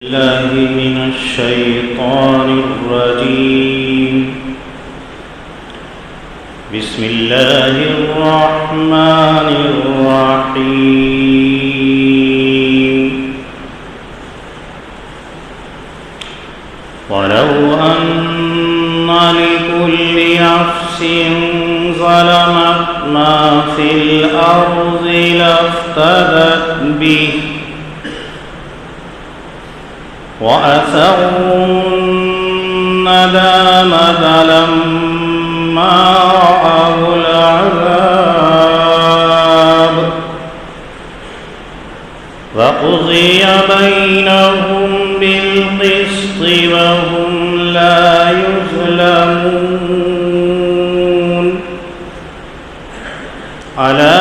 الله من الشيطان الرجيم. بسم الله الرحمن الرحيم. ولو أن لكل نفس ظلمت ما في الأرض لافتدت به وأسروا الندامة لما رأوا العذاب وقضي بينهم بالقسط وهم لا يظلمون. ألا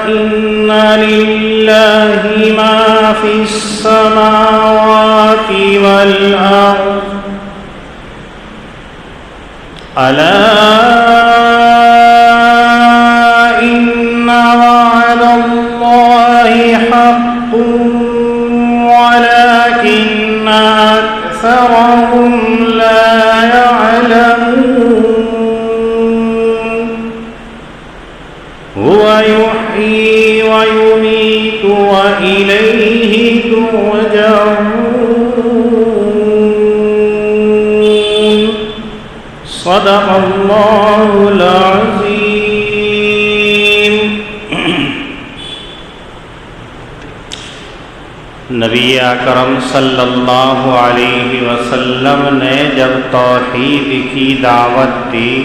إن لله ما في السماوات والأرض. ألا إن وعد الله حق ولكن أكثرهم لا يعلمون. هو يحيي ويميت وإليه ترجعون. صدق الله العظيم. نبی اکرم صلی اللہ علیہ وسلم نے جب توحید کی دعوت دی،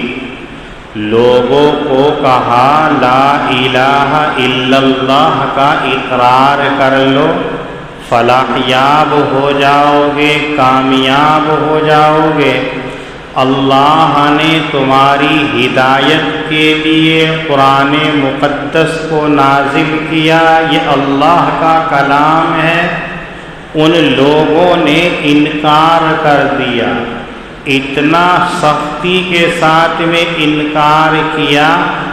لوگوں کو کہا لا الہ الا اللہ کا اقرار کر لو، فلاح یاب ہو جاؤ گے، کامیاب ہو جاؤ گے۔ اللہ نے تمہاری ہدایت کے لیے قرآن مقدس کو نازل کیا، یہ اللہ کا کلام ہے۔ ان لوگوں نے انکار کر دیا، اتنا سختی کے ساتھ میں انکار کیا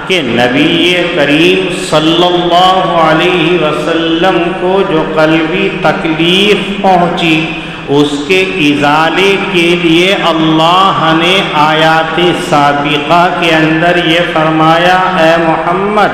کہ نبی کریم صلی اللہ علیہ وسلم کو جو قلبی تکلیف پہنچی، اس کے ازالے کے لیے اللہ نے آیات سابقہ کے اندر یہ فرمایا، اے محمد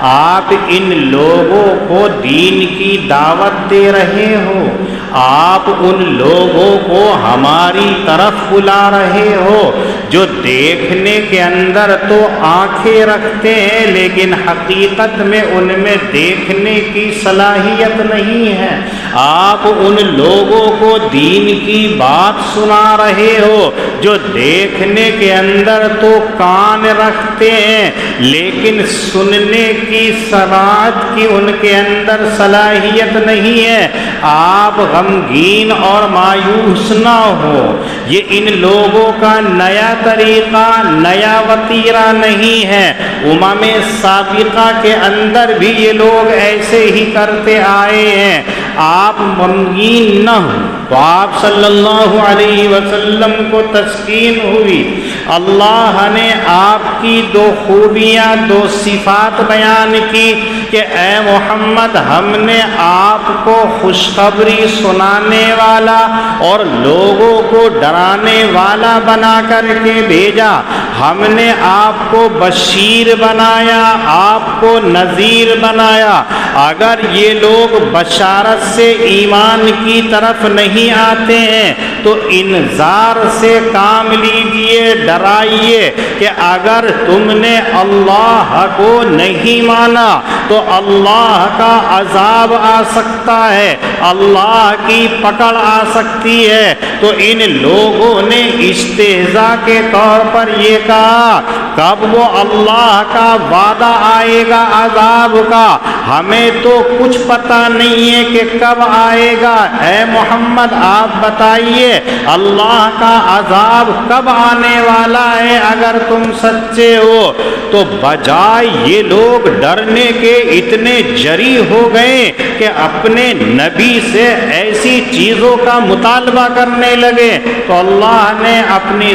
آپ ان لوگوں کو دین کی دعوت دے رہے ہو، آپ ان لوگوں کو ہماری طرف بلا رہے ہو جو دیکھنے کے اندر تو آنکھیں رکھتے ہیں لیکن حقیقت میں ان میں دیکھنے کی صلاحیت نہیں ہے۔ آپ ان لوگوں کو دین کی بات سنا رہے ہو جو دیکھنے کے اندر تو کان رکھتے ہیں لیکن سننے کی سماعت کی ان کے اندر صلاحیت نہیں ہے۔ آپ غمگین اور مایوس نہ ہو، یہ ان لوگوں کا نیا طریقہ، نیا وتیرہ نہیں ہے۔ امم سابقہ کے اندر بھی یہ لوگ ایسے ہی کرتے آئے ہیں۔ آپ غمگین نہ ہو تو آپ صلی اللہ علیہ وسلم کو تسکین ہوئی۔ اللہ نے آپ کی دو خوبیاں، دو صفات بیان کی کہ اے محمد ہم نے آپ کو خوشخبری سنانے والا اور لوگوں کو ڈرانے والا بنا کر کے بھیجا، ہم نے آپ کو بشیر بنایا، آپ کو نذیر بنایا۔ اگر یہ لوگ بشارت سے ایمان کی طرف نہیں آتے ہیں تو انذار سے کام لیجئے، ڈرائیے کہ اگر تم نے اللہ کو نہیں مانا تو اللہ کا عذاب آ سکتا ہے، اللہ کی پکڑ آ سکتی ہے۔ تو ان لوگوں نے استہزاء کے طور پر یہ کہا، کب وہ اللہ کا وعدہ آئے گا عذاب کا؟ ہمیں تو کچھ پتہ نہیں ہے کہ کب آئے گا۔ اے محمد آپ بتائیے اللہ کا عذاب کب آنے والا ہے اگر تم سچے ہو؟ تو بجائے یہ لوگ ڈرنے کے اتنے جری ہو گئے کہ اپنے نبی سے ایسی چیزوں کا مطالبہ کرنے لگے تو اللہ نے اپنی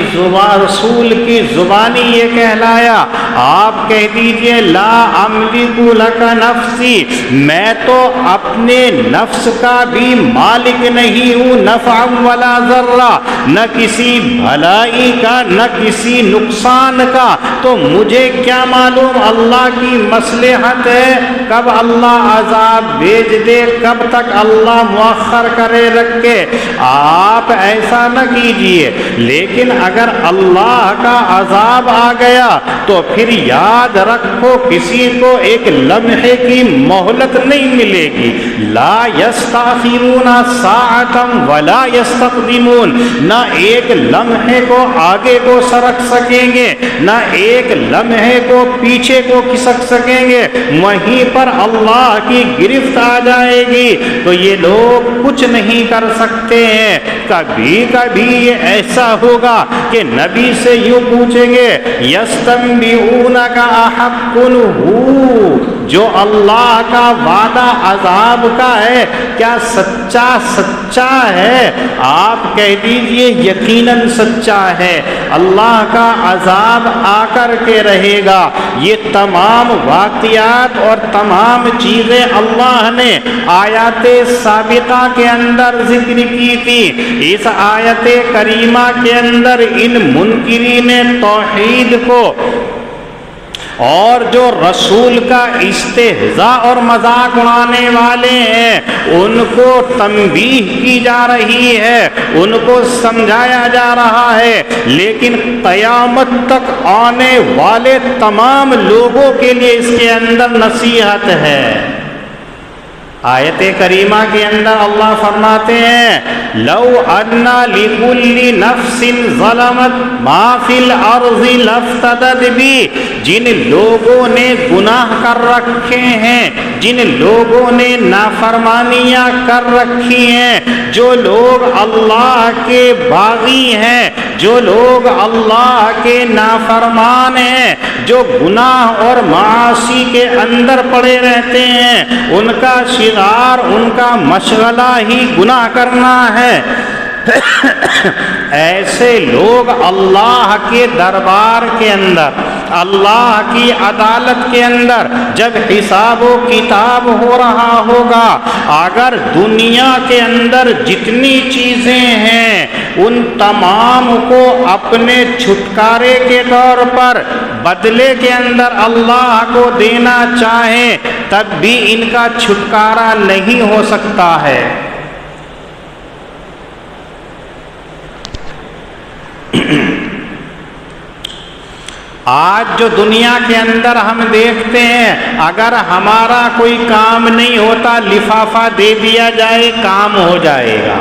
رسول کی زبانی یہ کہلایا، آپ کہہ دیجئے لا املک لک نفسی، میں تو اپنے نفس کا بھی مالک نہیں ہوں، نفع ولا ضرہ، نہ کسی بھلائی کا نہ کسی نقصان کا، تو مجھے کیا معلوم اللہ کی مصلحت ہے، کب اللہ عذاب بھیج دے، کب تک اللہ مؤخر کرے رکھے۔ آپ ایسا نہ کیجئے، لیکن اگر اللہ کا عذاب آ گیا تو پھر یاد رکھو کسی کو ایک لمحے کی مہلت نہیں ملے گی، لا یستاخرون ساعۃ ولا یستقدمون، نہ ایک لمحے کو آگے کو سرک سکیں گے نہ ایک لمحے کو پیچھے کو کھسک سکیں گے، وہیں پر اللہ کی گرفت آ جائے گی۔ تو یہ لوگ کچھ نہیں کر سکتے ہیں۔ کبھی کبھی یہ ایسا ہوگا کہ نبی سے یوں پوچھیں گے یستنبئونک احق ھو، جو اللہ کا وعدہ عذاب کا ہے کیا سچا ہے؟ آپ کہہ دیجئے یقیناً سچا ہے، اللہ کا عذاب آ کر کے رہے گا۔ یہ تمام واقعات اور تمام چیزیں اللہ نے آیات سابقہ کے اندر ذکر کی تھی۔ اس آیت کریمہ کے اندر ان منکرین توحید کو اور جو رسول کا استہزاء اور مذاق اڑانے والے ہیں ان کو تنبیہ کی جا رہی ہے، ان کو سمجھایا جا رہا ہے، لیکن قیامت تک آنے والے تمام لوگوں کے لیے اس کے اندر نصیحت ہے۔ آیت کریمہ کے اندر اللہ فرماتے ہیں لو ان لکل نفس ظلمت ما فی الارض لافتدت بھی، جن لوگوں نے گناہ کر رکھے ہیں، جن لوگوں نے نافرمانیاں کر رکھی ہیں، جو لوگ اللہ کے باغی ہیں، جو لوگ اللہ کے نافرمان ہیں، جو گناہ اور معاصی کے اندر پڑے رہتے ہیں، ان کا شغار، ان کا مشغلہ ہی گناہ کرنا ہے، ایسے لوگ اللہ کے دربار کے اندر، اللہ کی عدالت کے اندر جب حساب و کتاب ہو رہا ہوگا، اگر دنیا کے اندر جتنی چیزیں ہیں ان تمام کو اپنے چھٹکارے کے طور پر بدلے کے اندر اللہ کو دینا چاہیں تب بھی ان کا چھٹکارا نہیں ہو سکتا ہے۔ آج جو دنیا کے اندر ہم دیکھتے ہیں، اگر ہمارا کوئی کام نہیں ہوتا لفافہ دے دیا جائے کام ہو جائے گا،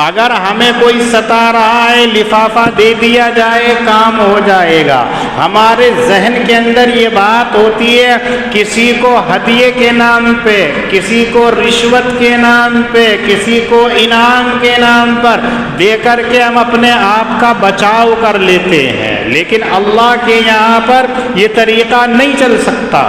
اگر ہمیں کوئی ستا رہا ہے لفافہ دے دیا جائے کام ہو جائے گا۔ ہمارے ذہن کے اندر یہ بات ہوتی ہے کسی کو ہدیے کے نام پہ، کسی کو رشوت کے نام پہ، کسی کو انعام کے نام پر دے کر کے ہم اپنے آپ کا بچاؤ کر لیتے ہیں، لیکن اللہ کے یہاں پر یہ طریقہ نہیں چل سکتا۔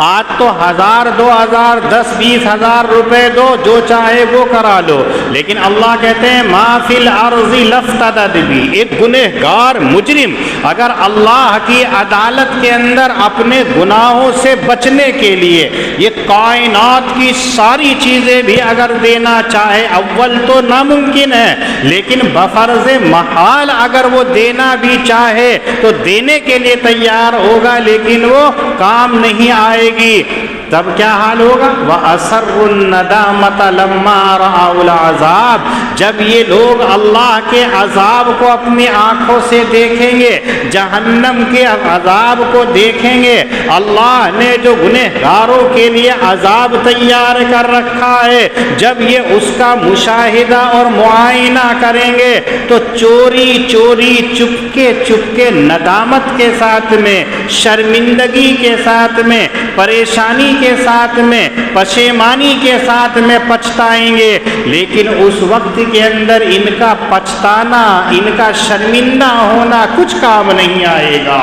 آج تو 1000 2000 10 20 ہزار روپے دو، جو چاہے وہ کرا لو، لیکن اللہ کہتے ہیں ما فی الارض لافتدت بھی، ایک گنہگار مجرم اگر اللہ کی عدالت کے اندر اپنے گناہوں سے بچنے کے لیے یہ کائنات کی ساری چیزیں بھی اگر دینا چاہے، اول تو ناممکن ہے، لیکن بفرض محال اگر وہ دینا بھی چاہے تو دینے کے لیے تیار ہوگا، لیکن وہ کام نہیں آئے گی۔ تب کیا حال ہوگا؟ وَأَسَرُّ النَّدَامَةَ لَمَّا رَأَوْا الْعَذَابَ، جب یہ لوگ اللہ کے عذاب کو اپنی آنکھوں سے دیکھیں گے، جہنم کے عذاب کو دیکھیں گے، اللہ نے جو گنہگاروں کے لیے عذاب تیار کر رکھا ہے، جب یہ اس کا مشاہدہ اور معائنہ کریں گے تو چوری چوری چپکے چپکے ندامت کے ساتھ میں، شرمندگی کے ساتھ میں، پریشانی کے ساتھ میں، پشیمانی کے ساتھ میں پچھتائیں گے، لیکن اس وقت کے اندر ان کا پچھتانا، ان کا شرمندہ ہونا کچھ کام نہیں آئے گا۔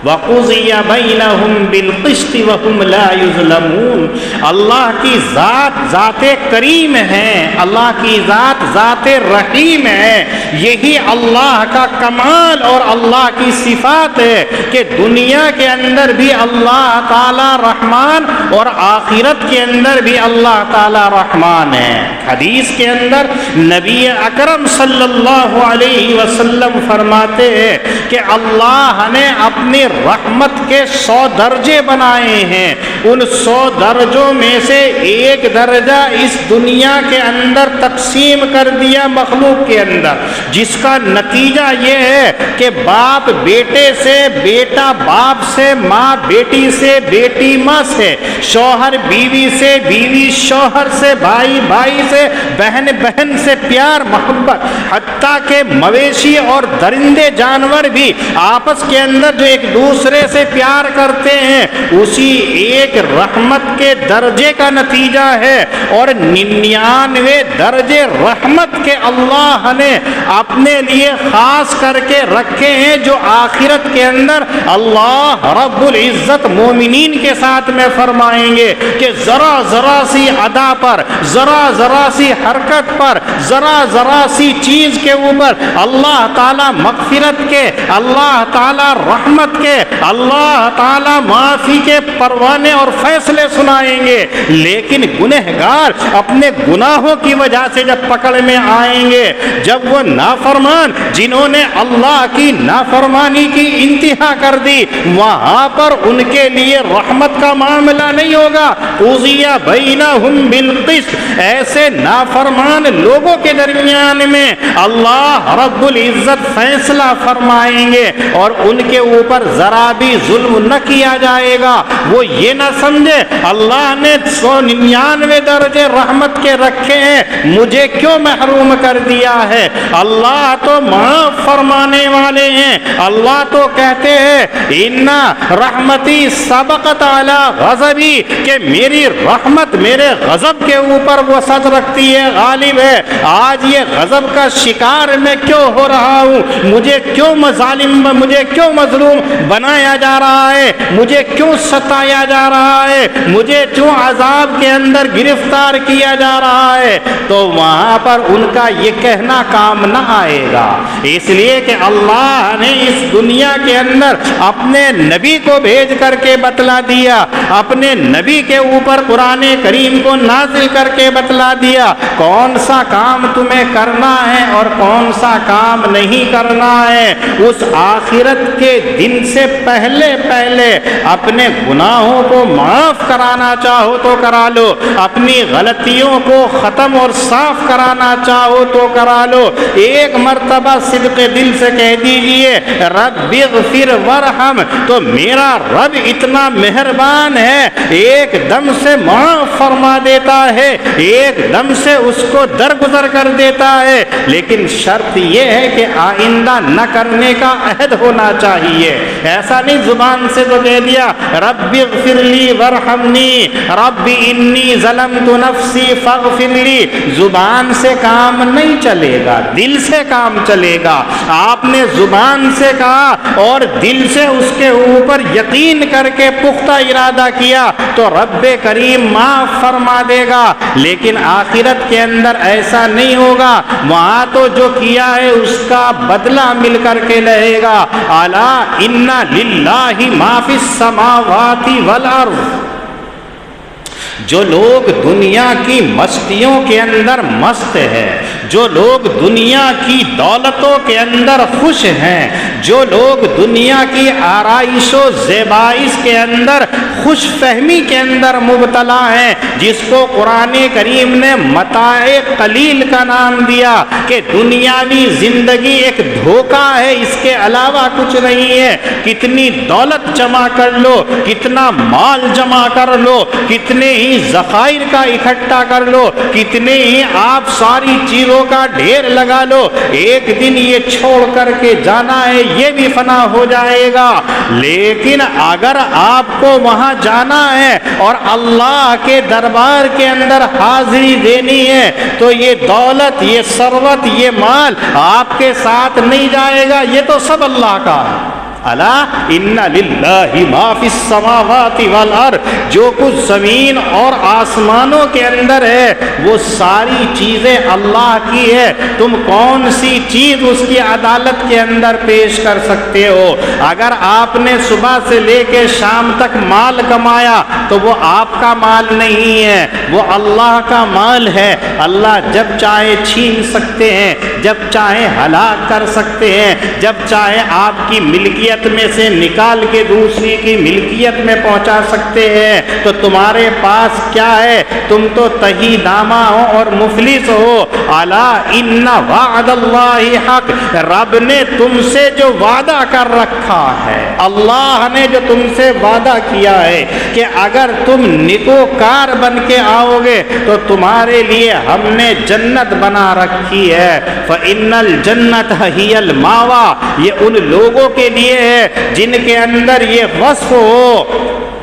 وَقُضِيَ بَيْنَهُمْ بِالْقِسْطِ وَهُمْ لَا يُظْلَمُونَ۔ اللہ کی ذات کریم ہے، اللہ کی ذات رحیم ہے۔ یہی اللہ کا کمال اور اللہ کی صفات ہے کہ دنیا کے اندر بھی اللہ تعالی رحمان اور آخرت کے اندر بھی اللہ تعالی رحمان ہے۔ حدیث کے اندر نبی اکرم صلی اللہ علیہ وسلم فرماتے ہیں کہ اللہ نے اپنی رحمت کے 100 درجے بنائے ہیں، ان 100 درجوں میں سے ایک درجہ اس دنیا کے اندر تقسیم کر دیا مخلوق کے اندر، جس کا نتیجہ یہ ہے کہ باپ بیٹے سے، بیٹا باپ سے، ماں بیٹی سے، بیٹی ماں سے، شوہر بیوی سے، بیوی شوہر سے، بھائی بھائی سے، بہن بہن سے پیار محبت، حتیٰ کہ مویشی اور درندے جانور بھی آپس کے اندر جو ایک دوسرے سے پیار کرتے ہیں، اسی ایک رحمت کے درجے کا نتیجہ ہے۔ اور 99 درجے رحمت کے اللہ نے اپنے لیے خاص کر کے رکھے ہیں، جو آخرت کے اندر اللہ رب العزت مومنین کے ساتھ میں فرمائیں گے کہ ذرا ذرا سی ادا پر، ذرا ذرا سی حرکت پر، ذرا ذرا سی چیز کے اوپر اللہ تعالی مغفرت کے، اللہ تعالی رحمت کے، اللہ تعالی معافی کے پروانے اور فیصلے سنائیں گے۔ لیکن گنہگار اپنے گناہوں کی وجہ سے جب پکڑ میں آئیں گے، جب وہ نافرمان جنہوں نے اللہ کی نافرمانی کی انتہا کر دی، وہاں پر ان کے لیے رحمت کا معاملہ نہیں ہوگا۔ قُضِیَ بَیْنَهُمْ بِالْقِسْطِ، ایسے نافرمان لوگوں کے درمیان میں اللہ رب العزت فیصلہ فرمائیں گے اور ان کے اوپر ذرا بھی ظلم نہ کیا جائے گا۔ وہ یہ نہ سمجھے اللہ نے 199 درجے رحمت کے رکھے ہیں، مجھے کیوں محروم کر دیا ہے۔ اللہ تو معاف فرمانے والے ہیں، اللہ تو کہتے ہیں اِنَّ رحمتی سبقت علی غضبی، کہ میری رحمت میرے غضب کے اوپر وہ سچ رکھتی ہے، غالب ہے۔ آج یہ غضب کا شکار میں کیوں ہو رہا ہوں، مجھے کیوں مظلوم بنایا جا رہا ہے، مجھے کیوں ستایا جا رہا ہے، مجھے کیوں عذاب کے اندر گرفتار کیا جا رہا ہے، تو وہاں پر ان کا یہ کہنا کام نہ آئے گا۔ اس لیے کہ اللہ نے اس دنیا کے اندر اپنے نبی کو بھیج کر کے بتلا دیا، اپنے نبی کے اوپر قرآن کریم کو نازل کر کے بتلا دیا کون سا کام تمہیں کرنا ہے اور کون سا کام نہیں کرنا ہے۔ اس آخرت کے دن سے پہلے اپنے گناہوں کو معاف کرانا چاہو تو کرا لو، اپنی غلطیوں کو ختم اور صاف کرانا چاہو تو کرا لو۔ ایک مرتبہ صدق دل سے کہہ دیجئے رب اغفر ورحم، تو میرا رب اتنا مہربان ہے، ایک دم سے معاف فرما دیتا ہے، ایک دم سے اس کو درگزر کر دیتا ہے۔ لیکن شرط یہ ہے کہ آئندہ نہ کرنے کا عہد ہونا چاہیے۔ ایسا نہیں زبان سے تو کہہ دیا رب اغفر لی ورحمنی رب انی ظلمت نفسی فاغفر لی، زبان سے کام نہیں چلے گا، دل سے کام چلے گا۔ آپ نے زبان سے کہا اور دل سے اس کے اوپر یقین کر کے پختہ ارادہ کیا تو رب کریم معاف فرما دے گا۔ لیکن آخرت کے اندر ایسا نہیں ہوگا، وہاں تو جو کیا ہے اس کا بدلہ مل کر کے رہے گا۔ الا ان للہ ما فی السماوات والارض، جو لوگ دنیا کی مستیوں کے اندر مست ہے، جو لوگ دنیا کی دولتوں کے اندر خوش ہیں، جو لوگ دنیا کی آرائش و زیبائش کے اندر خوش فہمی کے اندر مبتلا ہیں، جس کو قرآن کریم نے متاع قلیل کا نام دیا کہ دنیاوی زندگی ایک دھوکہ ہے، اس کے علاوہ کچھ نہیں ہے۔ کتنی دولت جمع کر لو، کتنا مال جمع کر لو، کتنے ہی ذخائر کا اکٹھا کر لو، کتنے ہی آپ ساری چیزوں کا ڈھیر لگا لو، ایک دن یہ چھوڑ کر کے جانا ہے، یہ بھی فنا ہو جائے گا۔ لیکن اگر آپ کو وہاں جانا ہے اور اللہ کے دربار کے اندر حاضری دینی ہے تو یہ دولت، یہ ثروت، یہ مال آپ کے ساتھ نہیں جائے گا، یہ تو سب اللہ کا ہے۔ الا ان للہ ما فی السماوات والارض، جو کچھ زمین اور آسمانوں کے اندر ہے وہ ساری چیزیں اللہ کی ہے، تم کون سی چیز اس کی عدالت کے اندر پیش کر سکتے ہو؟ اگر آپ نے صبح سے لے کے شام تک مال کمایا تو وہ آپ کا مال نہیں ہے، وہ اللہ کا مال ہے۔ اللہ جب چاہے چھین سکتے ہیں، جب چاہے ہلاک کر سکتے ہیں، جب چاہے آپ کی ملکیت میں سے نکال کے دوسری کی ملکیت میں پہنچا سکتے ہیں۔ تو تمہارے پاس کیا ہے؟ تم تو تہی نامہ ہو اور مفلس ہو۔ الا ان وعد اللہ حق، رب نے تم سے جو وعدہ کر رکھا ہے، اللہ نے جو تم سے وعدہ کیا ہے کہ اگر تم نیکوکار بن کے آؤ گے تو تمہارے لیے ہم نے جنت بنا رکھی ہے۔ فإن الجنت ہی الماوا، یہ ان لوگوں کے لیے ہے جن کے اندر یہ وصف ہو۔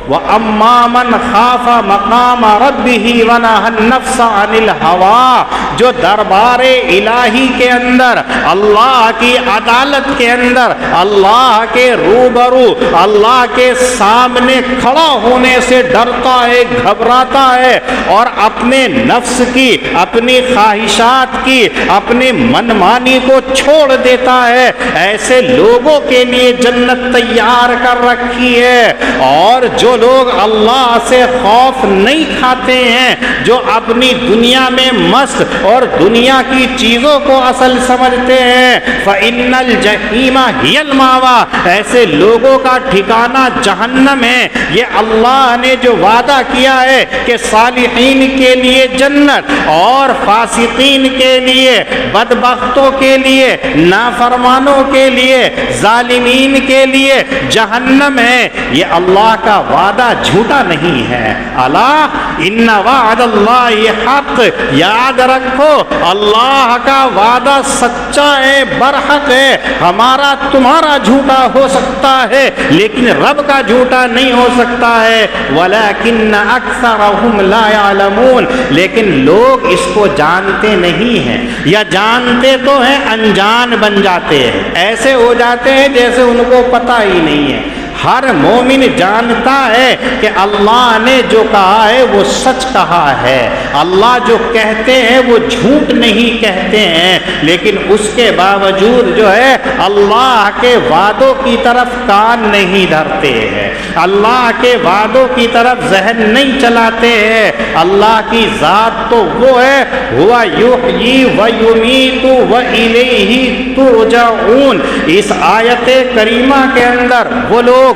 وَأَمَّا مَنْ خَافَ مَقَامَ رَبِّهِ وَنَهَى النَّفْسَ عَنِ الْهَوَىٰ، جو دربار الہی کے اندر، اللہ کی عدالت کے اندر، اللہ کے روبرو، اللہ کے سامنے کھڑا ہونے سے ڈرتا ہے، گھبراتا ہے، اور اپنے نفس کی، اپنی خواہشات کی، اپنی منمانی کو چھوڑ دیتا ہے، ایسے لوگوں کے لیے جنت تیار کر رکھی ہے۔ اور جو لوگ اللہ سے خوف نہیں کھاتے ہیں، جو اپنی دنیا میں مست اور دنیا کی چیزوں کو اصل سمجھتے ہیں، فإن الجحیم ہی المأویٰ، ایسے لوگوں کا ٹھکانہ جہنم ہے۔ یہ اللہ نے جو وعدہ کیا ہے کہ صالحین کے لیے جنت اور فاسقین کے لیے، بدبختوں کے لیے، نافرمانوں کے لیے، ظالمین کے لیے جہنم ہے، یہ اللہ کا وعدہ جھوٹا نہیں ہے۔ الا ان وعد اللہ حق، یاد رکھو اللہ کا وعدہ سچا ہے، برحق ہے۔ ہمارا تمہارا جھوٹا ہو سکتا ہے لیکن رب کا جھوٹا نہیں ہو سکتا ہے۔ ولکن اکثرهم لا يعلمون، لیکن لوگ اس کو جانتے نہیں ہیں، یا جانتے تو ہیں انجان بن جاتے ہیں، ایسے ہو جاتے ہیں جیسے ان کو پتہ ہی نہیں ہے۔ ہر مومن جانتا ہے کہ اللہ نے جو کہا ہے وہ سچ کہا ہے، اللہ جو کہتے ہیں وہ جھوٹ نہیں کہتے ہیں، لیکن اس کے باوجود جو ہے اللہ کے وعدوں کی طرف کان نہیں دھرتے ہیں، اللہ کے وعدوں کی طرف ذہن نہیں چلاتے ہیں۔ اللہ کی ذات تو وہ ہے، ہوا یحیی و یمیت و الیہ ترجعون۔ اس آیت کریمہ کے اندر وہ لوگ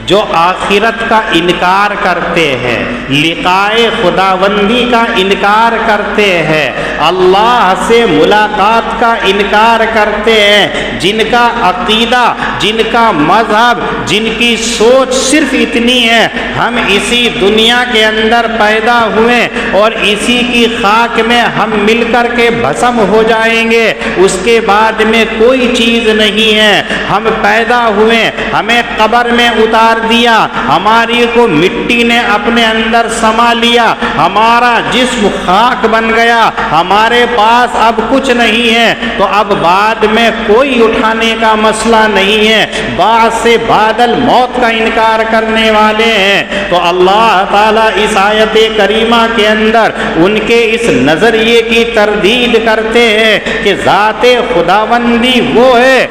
جو آخرت کا انکار کرتے ہیں، لقائے خداوندی کا انکار کرتے ہیں، اللہ سے ملاقات کا انکار کرتے ہیں، جن کا عقیدہ، جن کا مذہب، جن کی سوچ صرف اتنی ہے ہم اسی دنیا کے اندر پیدا ہوئے اور اسی کی خاک میں ہم مل کر کے بھسم ہو جائیں گے، اس کے بعد میں کوئی چیز نہیں ہے، ہم پیدا ہوئے، ہمیں قبر میں اتار دیا، ہماری کو مٹی نے اپنے اندر سما لیا، ہمارا جسم خاک بن گیا، ہمارے پاس اب کچھ نہیں ہے، تو اب بعد میں کوئی اٹھانے کا مسئلہ نہیں ہے۔ بعد سے بادل موت کا انکار کرنے والے ہیں۔ تو اللہ تعالیٰ اس آیت کریمہ کے اندر ان کے اس نظریے کی تردید کرتے ہیں کہ ذات خداوندی وہ ہے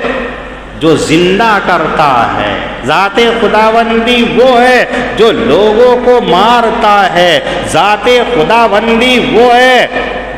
جو زندہ کرتا ہے، ذات خداوندی وہ ہے جو لوگوں کو مارتا ہے، ذات خداوندی وہ ہے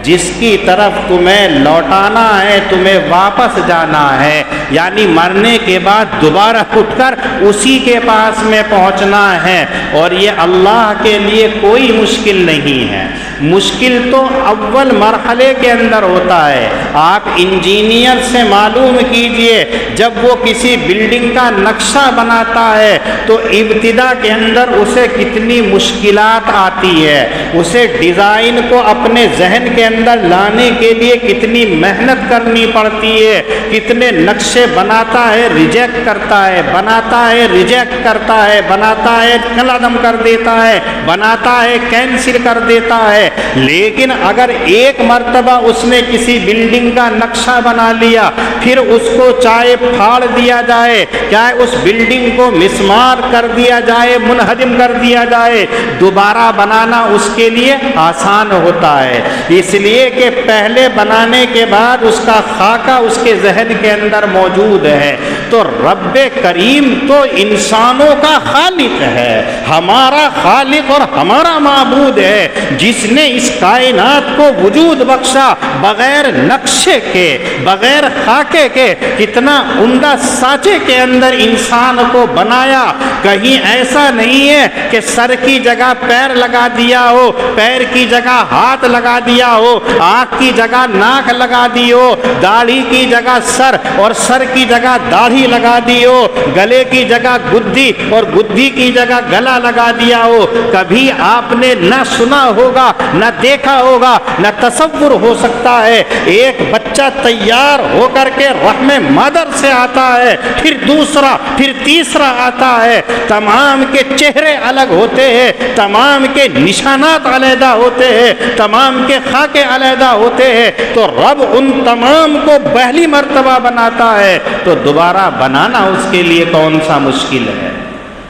جس کی طرف تمہیں لوٹانا ہے، تمہیں واپس جانا ہے، یعنی مرنے کے بعد دوبارہ اٹھ کر اسی کے پاس میں پہنچنا ہے، اور یہ اللہ کے لیے کوئی مشکل نہیں ہے۔ مشکل تو اول مرحلے کے اندر ہوتا ہے۔ آپ انجینئر سے معلوم کیجئے، جب وہ کسی بلڈنگ کا نقشہ بناتا ہے تو ابتدا کے اندر اسے کتنی مشکلات آتی ہے، اسے ڈیزائن کو اپنے ذہن کے اندر لانے کے لیے کتنی محنت کرنی پڑتی ہے، کتنے نقشے نقشے بناتا ہے ریجیکٹ کرتا ہے، بناتا ہے ریجیکٹ کرتا ہے، بناتا ہے قلم کر دیتا ہے، بناتا ہے کینسل کر دیتا ہے۔ لیکن اگر ایک مرتبہ اس نے کسی بلڈنگ کا نقشہ بنا لیا، پھر اس کو چاہے پھاڑ دیا جائے، چاہے اس بلڈنگ کو مسمار کر دیا جائے، منہدم کر دیا جائے، دوبارہ بنانا اس کے لیے آسان ہوتا ہے، اس لیے کہ پہلے بنانے کے بعد اس کا خاکہ اس کے ذہن کے اندر موجود ہے۔ تو رب کریم تو انسانوں کا خالق ہے، ہمارا خالق اور ہمارا معبود ہے، جس نے اس کائنات کو وجود بخشا بغیر نقشے کے، بغیر خاکے کے، کتنا عمدہ سانچے کے اندر انسان کو بنایا۔ کہیں ایسا نہیں ہے کہ سر کی جگہ پیر لگا دیا ہو، پیر کی جگہ ہاتھ لگا دیا ہو، آنکھ کی جگہ ناک لگا دی ہو، داڑھی کی جگہ سر اور سر کی جگہ داڑھی لگا دی ہو، گلے کی جگہ گدھی اور گدھی کی جگہ گلا لگا دیا ہو۔ کبھی آپ نے نہ سنا ہوگا، نہ دیکھا ہوگا، نہ تصور ہو سکتا ہے ایک بچہ تیار ہو کر کے رحم مادر سے آتا ہے، پھر دوسرا، پھر تیسرا آتا ہے، تمام کے چہرے الگ ہوتے ہیں، تمام کے نشانات علیحدہ ہوتے ہیں، تمام کے خاکے علیحدہ ہوتے ہیں، تو رب ان تمام کو پہلی مرتبہ بناتا ہے تو دوبارہ بنانا اس کے لیے کون سا مشکل ہے؟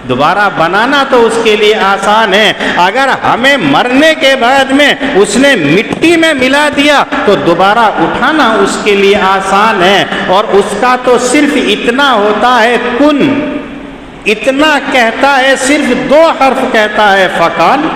دوبارہ بنانا تو اس کے لیے آسان ہے۔ اگر ہمیں مرنے کے بعد میں اس نے مٹی میں ملا دیا تو دوبارہ اٹھانا اس کے لیے آسان ہے، اور اس کا تو صرف اتنا ہوتا ہے کن، اتنا کہتا ہے، صرف 2 حرف کہتا ہے فکان،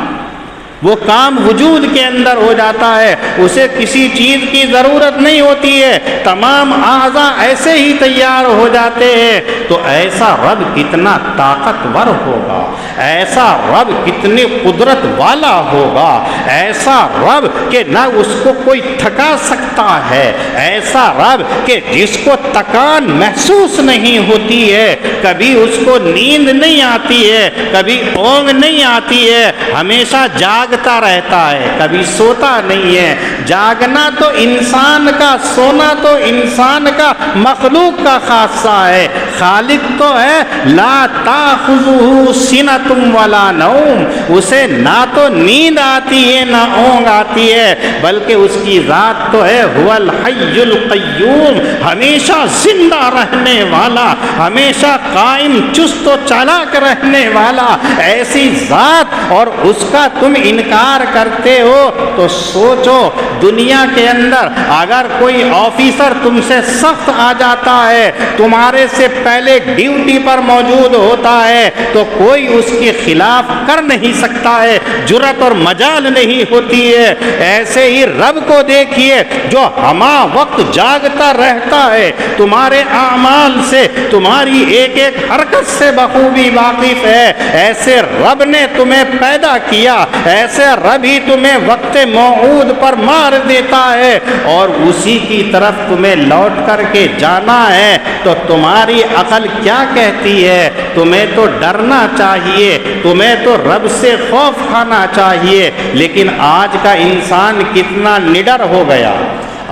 وہ کام وجود کے اندر ہو جاتا ہے، اسے کسی چیز کی ضرورت نہیں ہوتی ہے، تمام اعضاء ایسے ہی تیار ہو جاتے ہیں۔ تو ایسا رب کتنا طاقتور ہوگا، ایسا رب کتنی قدرت والا ہوگا، ایسا رب کہ نہ اس کو کوئی تھکا سکتا ہے، ایسا رب کہ جس کو تکان محسوس نہیں ہوتی ہے، کبھی اس کو نیند نہیں آتی ہے، کبھی اونگ نہیں آتی ہے، ہمیشہ جاگتا رہتا ہے، کبھی سوتا نہیں ہے۔ جاگنا تو انسان کا، سونا تو انسان کا، مخلوق کا خاصہ ہے۔ خالق تو ہے لا تاخذہ سنۃ ولا نوم، اسے نہ تو نیند آتی ہے نہ اونگ آتی ہے، بلکہ اس کی ذات تو ہے هو الحی القیوم، ہمیشہ زندہ رہنے والا، ہمیشہ قائم چست و چالاک رہنے والا، ایسی ذات، اور اس کا تم انکار کرتے ہو تو سوچو دنیا کے اندر اگر کوئی آفیسر تم سے سخت آ جاتا ہے، تمہارے سے پہلے ڈیوٹی پر موجود ہوتا ہے، تو کوئی اس کے خلاف کر نہیں سکتا ہے، جرأت اور مجال نہیں ہوتی ہے۔ ایسے ہی رب کو دیکھیے جو ہما وقت جاگتا رہتا ہے، تمہارے اعمال سے، تمہاری ایک ایک حرکت سے بخوبی واقف ہے۔ ایسے رب نے تمہیں پیدا کیا، ایسے رب ہی تمہیں وقت موعود پر مار دیتا ہے، اور اسی کی طرف تمہیں لوٹ کر کے جانا ہے۔ تو تمہاری عقل کیا کہتی ہے؟ تمہیں تو ڈرنا چاہیے، تمہیں تو رب سے خوف کھانا چاہیے، لیکن آج کا انسان کتنا نڈر ہو گیا۔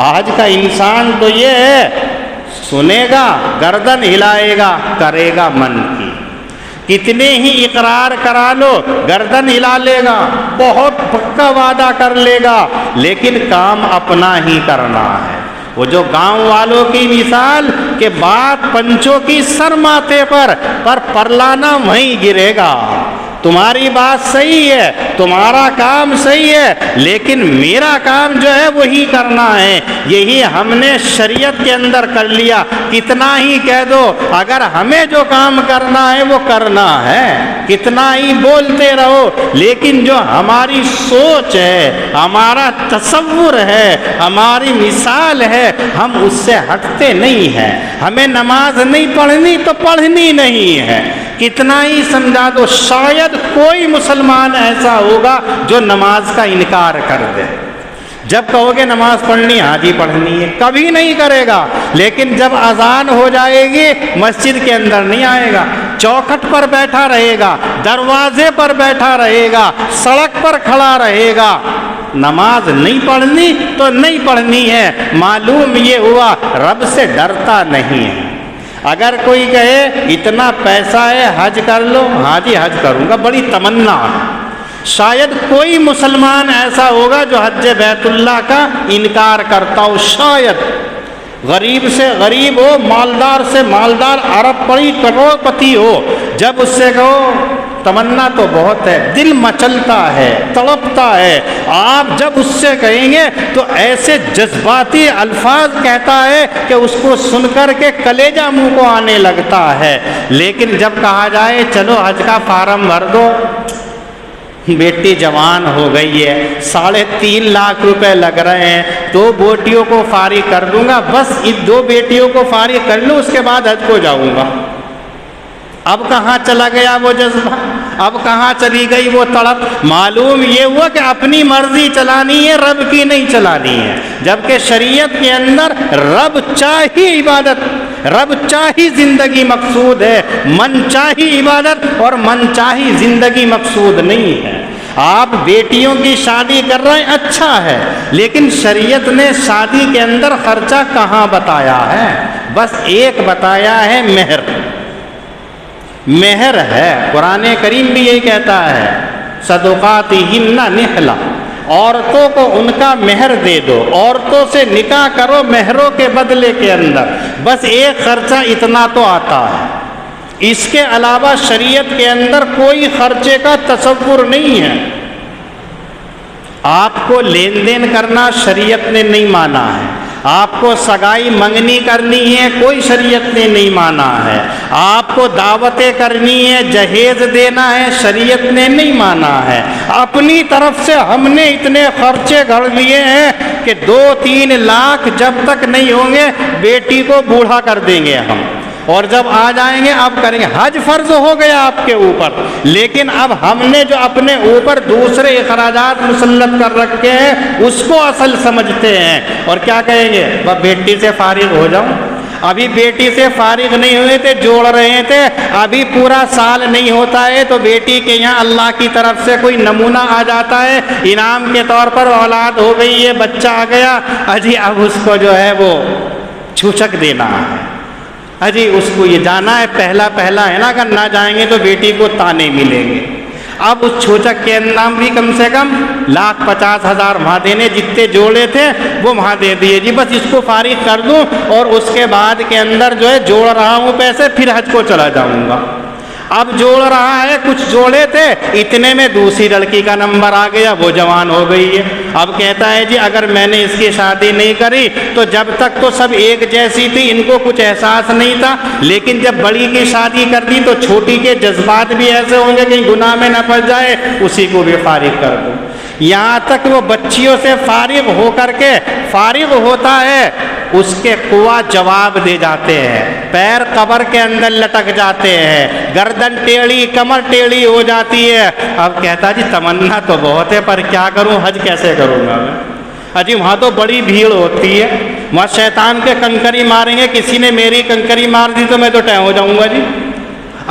آج کا انسان تو یہ ہے، سنے گا، گردن ہلائے گا، کرے گا من کی، کتنے ہی اقرار کرا لو گردن ہلا لے گا، بہت پکا وعدہ کر لے گا، لیکن کام اپنا ہی کرنا ہے۔ وہ جو گاؤں والوں کی مثال کہ بات پنچوں کی سر ماتھے پر پرلانا وہیں گرے گا۔ تمہاری بات صحیح ہے، تمہارا کام صحیح ہے، لیکن میرا کام جو ہے وہی کرنا ہے۔ یہی ہم نے شریعت کے اندر کر لیا، کتنا ہی کہہ دو، اگر ہمیں جو کام کرنا ہے وہ کرنا ہے، کتنا ہی بولتے رہو، لیکن جو ہماری سوچ ہے، ہمارا تصور ہے، ہماری مثال ہے، ہم اس سے ہٹتے نہیں ہیں۔ ہمیں نماز نہیں پڑھنی تو پڑھنی نہیں ہے، کتنا ہی سمجھا دو، شاید کوئی مسلمان ایسا ہوگا جو نماز کا انکار کر دے۔ جب کہو گے نماز پڑھنی، ہاں جی پڑھنی ہے، کبھی نہیں کرے گا، لیکن جب اذان ہو جائے گی مسجد کے اندر نہیں آئے گا، چوکھٹ پر بیٹھا رہے گا، دروازے پر بیٹھا رہے گا، سڑک پر کھڑا رہے گا۔ نماز نہیں پڑھنی تو نہیں پڑھنی ہے، معلوم یہ ہوا رب سے ڈرتا نہیں ہے۔ اگر کوئی کہے اتنا پیسہ ہے حج کر لو، ہاں جی حج کروں گا، بڑی تمنا ہے، شاید کوئی مسلمان ایسا ہوگا جو حج بیت اللہ کا انکار کرتا ہو، شاید غریب سے غریب ہو، مالدار سے مالدار، ارب پتی کروڑ پتی ہو، جب اس سے کہو تمنا تو بہت ہے، دل مچلتا ہے، تڑپتا ہے، آپ جب اس سے کہیں گے تو ایسے جذباتی الفاظ کہتا ہے کہ اس کو سن کر کے کلیجہ منہ کو آنے لگتا ہے۔ لیکن جب کہا جائے چلو حج کا فارم بھر دو، بیٹی جوان ہو گئی ہے، 3.5 لاکھ روپے لگ رہے ہیں، 2 بیٹیوں کو فارغ کر دوں گا، بس ان 2 بیٹیوں کو فارغ کر لوں، اس کے بعد حج کو جاؤں گا۔ اب کہاں چلا گیا وہ جذبہ، اب کہاں چلی گئی وہ تڑپ؟ معلوم یہ ہوا کہ اپنی مرضی چلانی ہے، رب کی نہیں چلانی ہے، جبکہ شریعت کے اندر رب چاہی عبادت، رب چاہی زندگی مقصود ہے، من چاہی عبادت اور من چاہی زندگی مقصود نہیں ہے۔ آپ بیٹیوں کی شادی کر رہے ہیں، اچھا ہے، لیکن شریعت نے شادی کے اندر خرچہ کہاں بتایا ہے؟ بس ایک بتایا ہے، مہر، مہر ہے، قرآن کریم بھی یہی کہتا ہے، صدقاتہن نحلہ، عورتوں کو ان کا مہر دے دو، عورتوں سے نکاح کرو مہروں کے بدلے کے اندر، بس ایک خرچہ اتنا تو آتا ہے، اس کے علاوہ شریعت کے اندر کوئی خرچے کا تصور نہیں ہے۔ آپ کو لین دین کرنا شریعت نے نہیں مانا ہے، آپ کو سگائی منگنی کرنی ہے، کوئی شریعت نے نہیں مانا ہے، آپ کو دعوتیں کرنی ہے، جہیز دینا ہے، شریعت نے نہیں مانا ہے۔ اپنی طرف سے ہم نے اتنے خرچے گھڑ لیے ہیں کہ 2-3 لاکھ جب تک نہیں ہوں گے بیٹی کو بوڑھا کر دیں گے ہم، اور جب آ جائیں گے اب کریں گے۔ حج فرض ہو گیا آپ کے اوپر، لیکن اب ہم نے جو اپنے اوپر دوسرے اخراجات مسلط کر رکھے ہیں اس کو اصل سمجھتے ہیں، اور کیا کہیں گے، بس بیٹی سے فارغ ہو جاؤں۔ ابھی بیٹی سے فارغ نہیں ہوئے تھے، جوڑ رہے تھے، ابھی پورا سال نہیں ہوتا ہے تو بیٹی کے یہاں اللہ کی طرف سے کوئی نمونہ آ جاتا ہے، انعام کے طور پر اولاد ہو گئی ہے، بچہ آ گیا، اجی اب اس کو جو ہے وہ چھوچک دینا ہے، اجی اس کو یہ جانا ہے، پہلا ہے نا، اگر نہ جائیں گے تو بیٹی کو تانے ملیں گے۔ اب اس چھوچک کے نام بھی کم سے کم 1,50,000 وہاں دینے، جتنے جوڑے تھے وہ وہاں دے دیے جی، بس اس کو فارغ کر دوں اور اس کے بعد کے اندر جو ہے جوڑ رہا ہوں پیسے، پھر حج کو چلا جاؤں گا۔ اب جوڑ رہا ہے، کچھ جوڑے تھے، اتنے میں دوسری لڑکی کا نمبر آ گیا، وہ جوان ہو گئی ہے، اب کہتا ہے جی اگر میں نے اس کی شادی نہیں کری تو جب تک تو سب ایک جیسی تھی، ان کو کچھ احساس نہیں تھا، لیکن جب بڑی کی شادی کر دی تو چھوٹی کے جذبات بھی ایسے ہوں گے کہیں گناہ میں نہ پھنس جائے، اسی کو بھی فارغ کر دو۔ یہاں تک وہ بچیوں سے فارغ ہو کر کے فارغ ہوتا ہے، اس کے قوا جواب دے جاتے ہیں، پیر قبر کے اندر لٹک جاتے ہیں، گردن ٹیڑھی، کمر ٹیڑھی ہو جاتی ہے۔ اب کہتا جی تمنا تو بہت ہے پر کیا کروں، حج کیسے کروں گا میں؟ اجی وہاں تو بڑی بھیڑ ہوتی ہے، وہاں شیطان کے کنکری ماریں گے، کسی نے میری کنکری مار دی تو میں تو ٹیں ہو جاؤں گا جی۔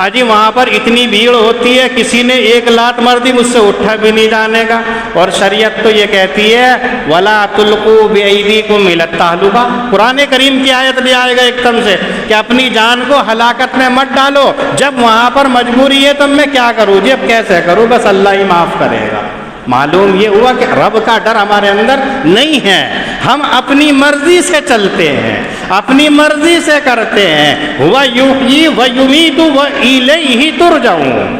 اجی وہاں پر اتنی بھیڑ ہوتی ہے، کسی نے 1 لات مار دی مجھ سے اٹھا بھی نہیں جانے گا، اور شریعت تو یہ کہتی ہے وَلَا تُلْقُوا بِأَيْدِيكُمْ إِلَى التَّهْلُكَةِ، قرآن کریم کی آیت لے آئے گا ایک دم سے کہ اپنی جان کو ہلاکت میں مت ڈالو۔ جب وہاں پر مجبوری ہے تو میں کیا کروں جی، اب کیسے کروں، بس اللہ ہی معاف کرے گا۔ معلوم یہ ہوا کہ رب کا ڈر ہمارے اندر نہیں ہے، ہم اپنی مرضی سے چلتے ہیں، اپنی مرضی سے کرتے ہیں۔ ہوا یحیی و یمیت و الیہ ترجعون،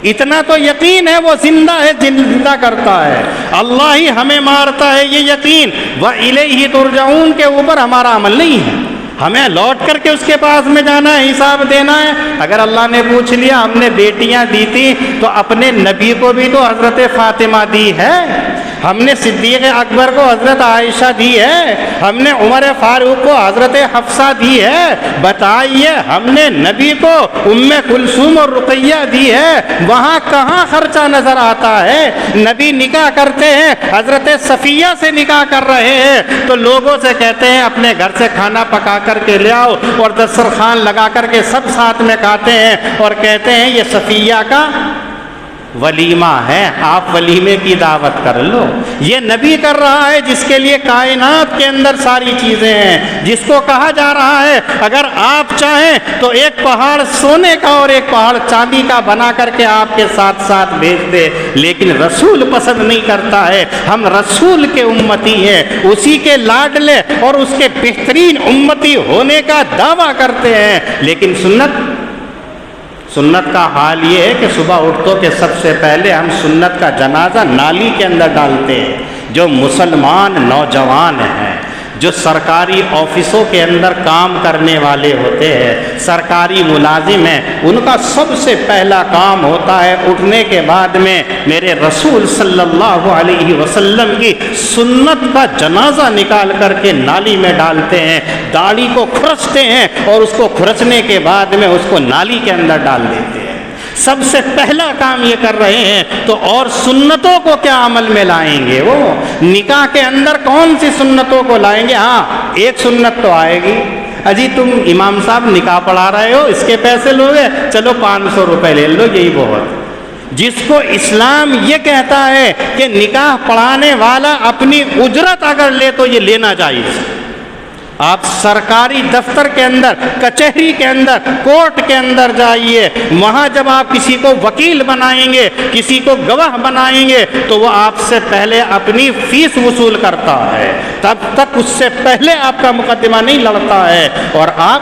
اتنا تو یقین ہے وہ زندہ ہے، زندہ کرتا ہے، اللہ ہی ہمیں مارتا ہے، یہ یقین، و الیہ ترجعون کے اوپر ہمارا عمل نہیں ہے، ہمیں لوٹ کر کے اس کے پاس میں جانا ہے، حساب دینا ہے۔ اگر اللہ نے پوچھ لیا ہم نے بیٹیاں دی تھی تو اپنے نبی کو بھی تو حضرت فاطمہ دی ہے، ہم نے صدیق اکبر کو حضرت عائشہ دی ہے، ہم نے عمر فاروق کو حضرت حفصہ دی ہے، بتائیے ہم نے نبی کو ام کلثوم اور رقیہ دی ہے، وہاں کہاں خرچہ نظر آتا ہے؟ نبی نکاح کرتے ہیں، حضرت صفیہ سے نکاح کر رہے ہیں تو لوگوں سے کہتے ہیں اپنے گھر سے کھانا پکا کر کے لے آؤ، اور دسترخوان لگا کر کے سب ساتھ میں کھاتے ہیں اور کہتے ہیں یہ صفیہ کا ولیمہ ہے، آپ ولیمے کی دعوت کر لو۔ یہ نبی کر رہا ہے جس کے لیے کائنات کے اندر ساری چیزیں ہیں، جس کو کہا جا رہا ہے اگر آپ چاہیں تو ایک پہاڑ سونے کا اور ایک پہاڑ چاندی کا بنا کر کے آپ کے ساتھ ساتھ بھیج دے، لیکن رسول پسند نہیں کرتا ہے۔ ہم رسول کے امتی ہیں، اسی کے لاڈلے اور اس کے بہترین امتی ہونے کا دعویٰ کرتے ہیں، لیکن سنت کا حال یہ ہے کہ صبح اٹھتوں کے سب سے پہلے ہم سنت کا جنازہ نالی کے اندر ڈالتے ہیں۔ جو مسلمان نوجوان ہیں، جو سرکاری آفسوں کے اندر کام کرنے والے ہوتے ہیں، سرکاری ملازم ہیں، ان کا سب سے پہلا کام ہوتا ہے اٹھنے کے بعد میں میرے رسول صلی اللہ علیہ وسلم کی سنت کا جنازہ نکال کر کے نالی میں ڈالتے ہیں، داڑھی کو کھرچتے ہیں اور اس کو کھرچنے کے بعد میں اس کو نالی کے اندر ڈال دیتے ہیں۔ سب سے پہلا کام یہ کر رہے ہیں، تو اور سنتوں کو کیا عمل میں لائیں گے؟ وہ نکاح کے اندر کون سی سنتوں کو لائیں گے؟ ہاں، ایک سنت تو آئے گی، اجی تم امام صاحب نکاح پڑھا رہے ہو، اس کے پیسے لوگے، چلو 500 روپے لے لو، یہی بہت۔ جس کو اسلام یہ کہتا ہے کہ نکاح پڑھانے والا اپنی اجرت اگر لے تو یہ لینا جائز۔ آپ سرکاری دفتر کے اندر، کچہری کے اندر، کورٹ کے اندر جائیے، وہاں جب آپ کسی کو وکیل بنائیں گے، کسی کو گواہ بنائیں گے، تو وہ آپ سے پہلے اپنی فیس وصول کرتا ہے، تب تک اس سے پہلے آپ کا مقدمہ نہیں لڑتا ہے۔ اور آپ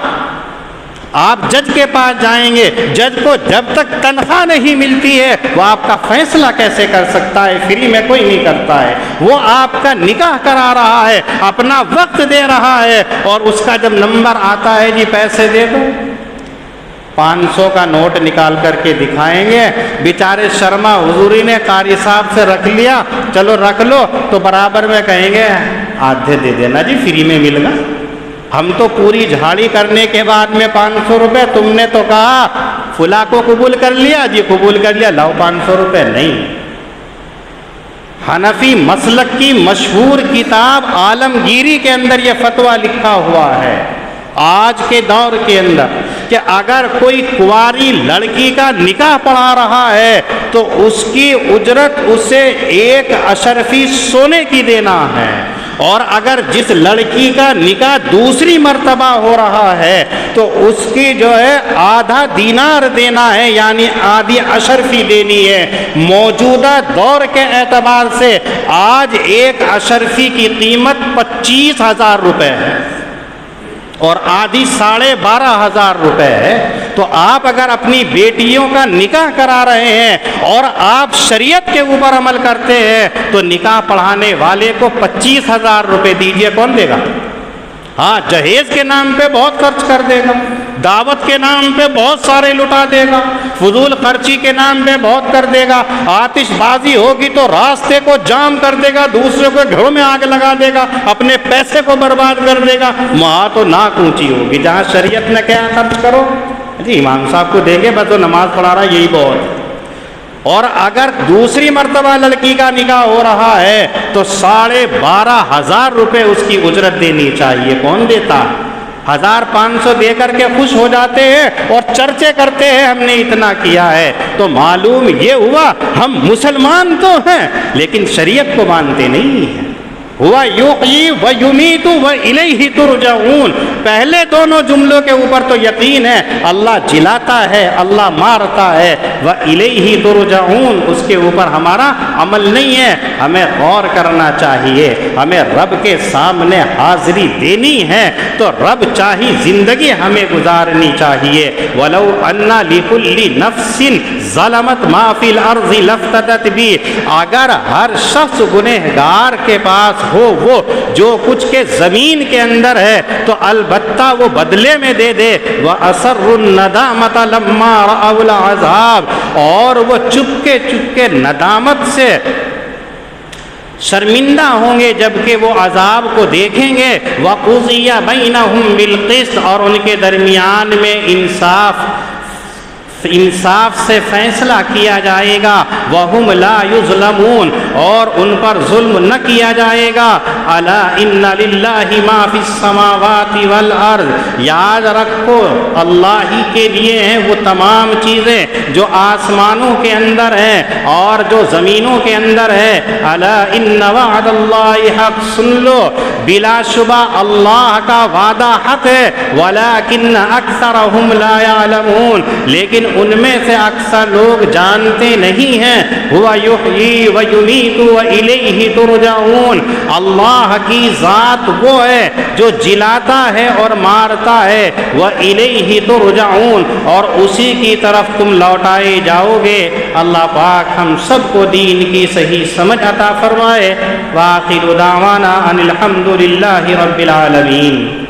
جج کے پاس جائیں گے، جج کو جب تک تنخواہ نہیں ملتی ہے وہ آپ کا فیصلہ کیسے کر سکتا ہے؟ فری میں کوئی نہیں کرتا ہے۔ وہ آپ کا نکاح کرا رہا ہے، اپنا وقت دے رہا ہے، اور اس کا جب نمبر آتا ہے جی پیسے دے دو، 500 کا نوٹ نکال کر کے دکھائیں گے، بیچارے شرما حضوری نے قاری صاحب سے رکھ لیا، چلو رکھ لو، تو برابر میں کہیں گے آدھے دے دینا جی، فری میں مل گا۔ ہم تو پوری جھاڑی کرنے کے بعد میں 500 روپے، تم نے تو کہا فلاں کو قبول کر لیا جی، قبول کر لیا، لاؤ 500 روپے۔ نہیں، حنفی مسلک کی مشہور کتاب عالمگیری کے اندر یہ فتویٰ لکھا ہوا ہے آج کے دور کے اندر کہ اگر کوئی کنواری لڑکی کا نکاح پڑھا رہا ہے تو اس کی اجرت اسے 1 اشرفی سونے کی دینا ہے، اور اگر جس لڑکی کا نکاح دوسری مرتبہ ہو رہا ہے تو اس کی جو ہے آدھا دینار دینا ہے، یعنی آدھی اشرفی دینی ہے۔ موجودہ دور کے اعتبار سے آج 1 اشرفی کی قیمت 25,000 روپے ہے اور آدھی 12,500 روپے ہے۔ تو آپ اگر اپنی بیٹیوں کا نکاح کرا رہے ہیں اور آپ شریعت کے اوپر عمل کرتے ہیں تو نکاح پڑھانے والے کو 25,000 روپے دیجئے، کون دے گا؟ ہاں، جہیز کے نام پہ بہت خرچ کر دے گا، دعوت کے نام پہ بہت سارے لٹا دے گا، فضول خرچی کے نام پہ بہت کر دے گا، آتش بازی ہوگی تو راستے کو جام کر دے گا، دوسرے کو گھروں میں آگ لگا دے گا، اپنے پیسے کو برباد کر دے گا۔ وہاں تو ناک اونچی ہوگی، جہاں شریعت نے کیا خرچ کرو جی، امام صاحب کو دیں گے، بس وہ نماز پڑھا رہا یہی بہت ہے۔ اور اگر دوسری مرتبہ لڑکی کا نکاح ہو رہا ہے تو 12,500 روپے اس کی اجرت دینی چاہیے۔ کون دیتا؟ 1,500 دے کر کے خوش ہو جاتے ہیں اور چرچے کرتے ہیں ہم نے اتنا کیا ہے۔ تو معلوم یہ ہوا ہم مسلمان تو ہیں لیکن شریعت کو مانتے نہیں ہیں۔ ہوا یحیی و یمیت و الیہ ترجعون، پہلے دونوں جملوں کے اوپر تو یقین ہے اللہ جلاتا ہے، اللہ مارتا ہے، و الیہ ترجعون اس کے اوپر ہمارا عمل نہیں ہے۔ ہمیں غور کرنا چاہیے، ہمیں رب کے سامنے حاضری دینی ہے تو رب چاہی زندگی ہمیں گزارنی چاہیے۔ ولو ان لکل نفس ظلمت ما فی الارض لافتدت بھی، اگر ہر شخص گنہگار کے پاس ہو وہ جو کچھ کے زمین کے اندر ہے تو البتہ وہ بدلے میں دے دے۔ وَأَسَرُّ النَّدَامَةَ لَمَّا رَأَوْا الْعَذَابَ، اور وہ چپکے چپکے ندامت سے شرمندہ ہوں گے جبکہ وہ عذاب کو دیکھیں گے۔ وَقُضِيَ بَيْنَهُمْ بِالْقِسْطِ، اور ان کے درمیان میں انصاف انصاف سے فیصلہ کیا جائے گا، وَهُمْ لَا يُظْلَمُونَ، اور ان پر ظلم نہ کیا جائے گا۔ الا ان للہ ما فی السماوات والارض، یاد رکھو اللہ ہی کے لیے ہیں وہ تمام چیزیں جو آسمانوں کے اندر ہیں اور جو زمینوں کے اندر ہے۔ الا ان وعد اللہ حق، سن لو بلا شبہ اللہ کا وعدہ حق ہے، ولکن اکثرهم لا يعلمون، لیکن ان میں سے اکثر لوگ جانتے نہیں ہیں۔ هو یحیی و یمیت و الیہ ترجعون، اللہ کی ذات وہ ہے جو جلاتا ہے اور مارتا ہے، وَإِلَيْهِ تُرْجَعُونَ، اور اسی کی طرف تم لوٹائے جاؤ گے۔ اللہ پاک ہم سب کو دین کی صحیح سمجھ عطا فرمائے۔ وآخر دعوانا ان الحمد للہ رب العالمین۔